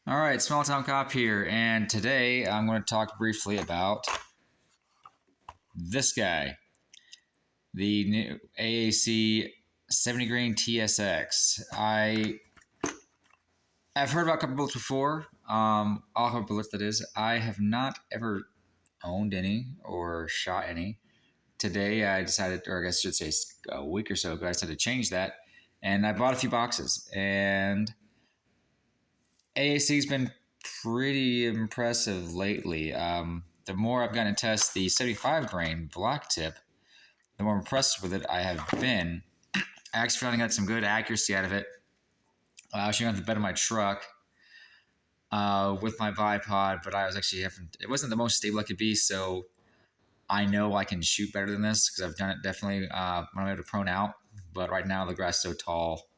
All right, Small Town Cop here, and today I'm going to talk briefly about this guy, the new AAC 70 grain TSX. I've heard about a couple bullets before, all couple bullets that is. I have not ever owned any or shot any. Today I decided, or I guess I should say a week or so ago, I decided to change that, and I bought a few boxes, and AAC's been pretty impressive lately. The more I've gotten to test the 75 grain black tip, the more impressed with it I have been. I actually finally got some good accuracy out of it. I was shooting at the bed of my truck with my bipod, but I was actually having, it wasn't the most stable I could be, so I know I can shoot better than this because I've done it definitely when I'm able to prone out. But right now the grass is so tall,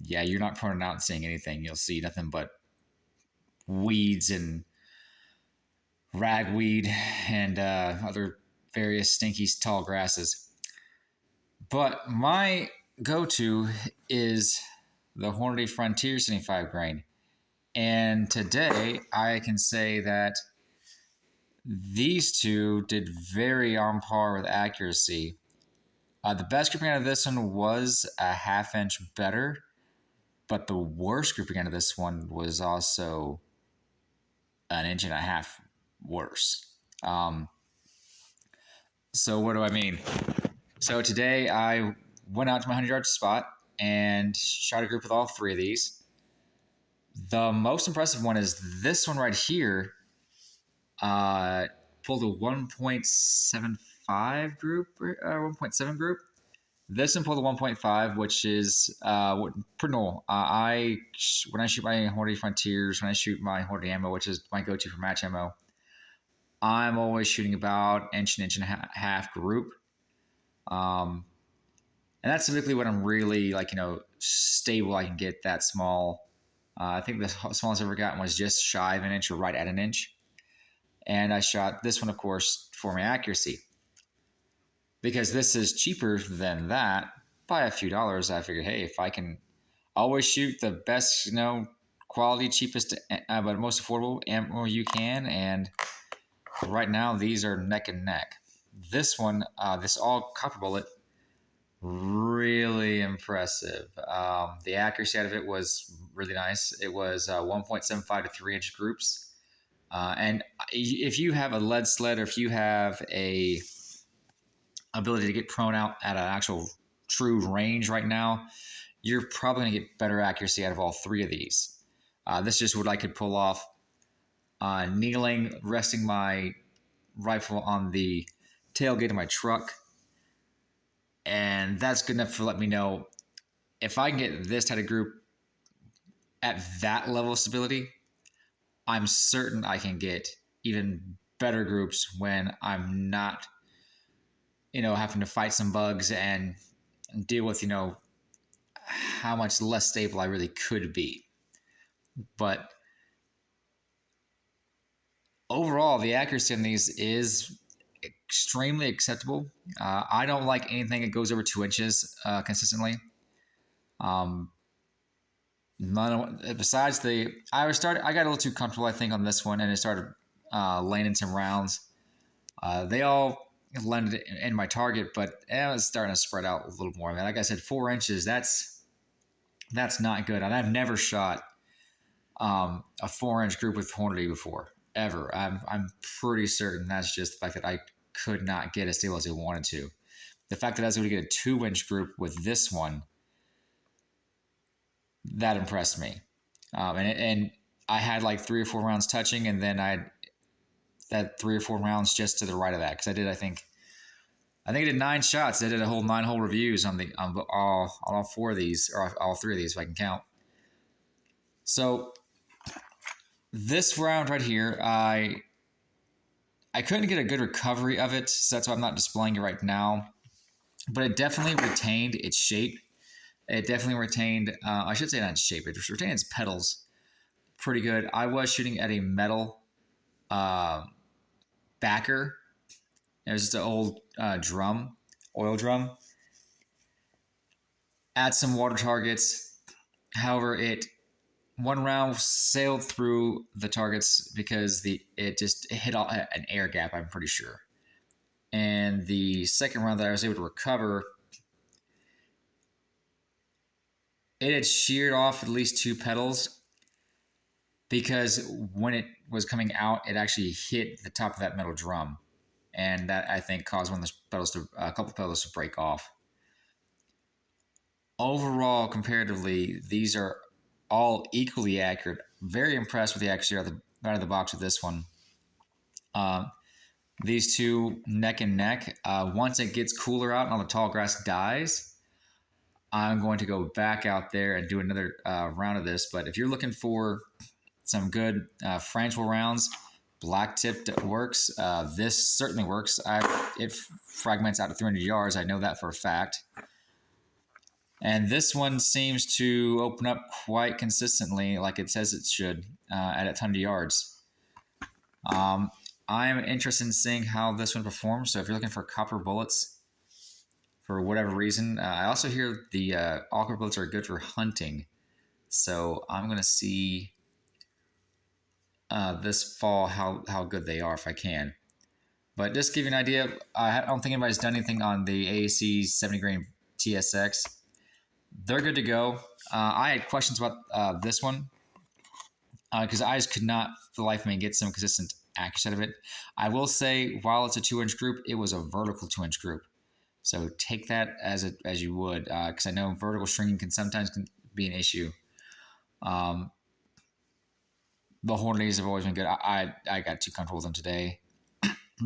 yeah, you're not proning out and seeing anything. You'll see nothing but weeds and ragweed and other various stinky tall grasses. But my go-to is the Hornady Frontier 75 grain. And today I can say that these two did very on par with accuracy. The best grouping out of this one was a half-inch better, but the worst grouping out of this one was also an inch and a half worse. So what do I mean? So today I went out to my 100-yard spot and shot a group with all three of these. The most impressive one is this one right here. Pulled a 1.75 group, 1.7 group. This one pulled a 1.5, which is pretty normal. When I shoot my Hornady Frontiers, when I shoot my Hornady ammo, which is my go-to for match ammo, I'm always shooting about inch and a half group. And that's typically when I'm really stable. I can get that small. I think the smallest I've ever gotten was just shy of an inch or right at an inch. And I shot this one, of course, for my accuracy. Because this is cheaper than that by a few dollars, I figured, hey, if I can always shoot the best, quality, cheapest, but most affordable ammo you can, and right now these are neck and neck. This one, this all copper bullet, really impressive. The accuracy out of it was really nice. It was 1.75 to 3-inch groups. And if you have a lead sled or if you have a ability to get prone out at an actual true range right now, you're probably going to get better accuracy out of all three of these. This is just what I could pull off kneeling, resting my rifle on the tailgate of my truck. And that's good enough to let me know if I can get this type of group at that level of stability, I'm certain I can get even better groups when I'm not, having to fight some bugs and deal with, how much less stable I really could be. But overall, the accuracy on these is extremely acceptable. I don't like anything that goes over 2 inches consistently. Besides I got a little too comfortable, I think, on this one, and it started landing some rounds. They all landed in my target, but it was starting to spread out a little more. I mean, like I said, 4 inches, that's not good. And I've never shot a 4-inch group with Hornady before, ever. I'm pretty certain that's just the fact that I could not get as stable as I wanted to. The fact that I was able to get a 2-inch group with this one, that impressed me. And I had like 3 or 4 rounds touching, and then I had 3 or 4 rounds just to the right of that, because I think I did 9 shots. I did a whole 9-hole reviews on all 4 of these, or all 3 of these if I can count. So this round right here, I couldn't get a good recovery of it, so that's why I'm not displaying it right now. But it definitely retained its shape. It definitely retained, I should say not its shape, it retained its pedals pretty good. I was shooting at a metal backer. It was just an old oil drum. Add some water targets. However, it One round sailed through the targets because it hit an air gap, I'm pretty sure. And the second round that I was able to recover, it had sheared off at least 2 petals, because when it was coming out, it actually hit the top of that metal drum, and that, I think, caused one of the petals a couple petals to break off. Overall, comparatively, these are all equally accurate. Very impressed with the accuracy out of the box with this one. These two neck and neck. Once it gets cooler out and all the tall grass dies, I'm going to go back out there and do another round of this. But if you're looking for some good frangible rounds, black tipped works. This certainly works. It fragments out to 300 yards. I know that for a fact. And this one seems to open up quite consistently, like it says it should, at 100 yards. I'm interested in seeing how this one performs. So if you're looking for copper bullets, for whatever reason, I also hear the all copper bullets are good for hunting. So I'm going to see this fall how good they are if I can. But just to give you an idea, I don't think anybody's done anything on the AAC 70 grain TSX. They're good to go. I had questions about this one because I just could not, for the life of me, get some consistent accuracy out of it. I will say, while it's a 2-inch group, it was a vertical 2-inch group. So take that as you would, because I know vertical stringing can sometimes be an issue. The Hornadies have always been good. I got too comfortable with them today,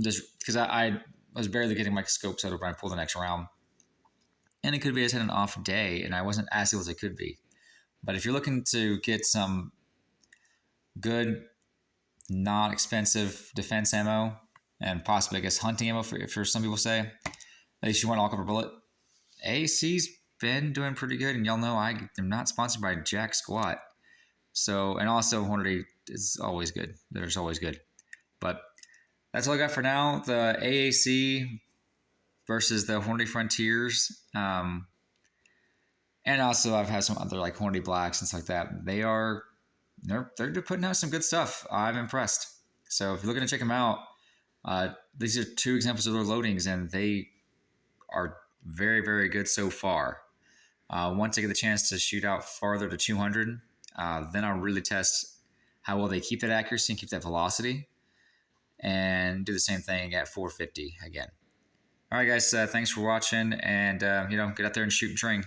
just because I was barely getting my scope settled when I pulled the next round. And it could be I just had an off day and I wasn't as able as I could be. But if you're looking to get some good, non-expensive defense ammo, and possibly, I guess, hunting ammo for some people say, at least you want all copper bullet, AAC's been doing pretty good. And y'all know I am not sponsored by jack squat. So, and also Hornady is always good. There's always good. But that's all I got for now. The AAC versus the Hornady Frontiers. And also I've had some other like Hornady Blacks and stuff like that. They're putting out some good stuff. I'm impressed. So if you're looking to check them out, these are 2 examples of their loadings, and they are very, very good so far. Once I get the chance to shoot out farther to 200, then I'll really test how well they keep that accuracy and keep that velocity, and do the same thing at 450 again. All right, guys, thanks for watching, and get out there and shoot and train.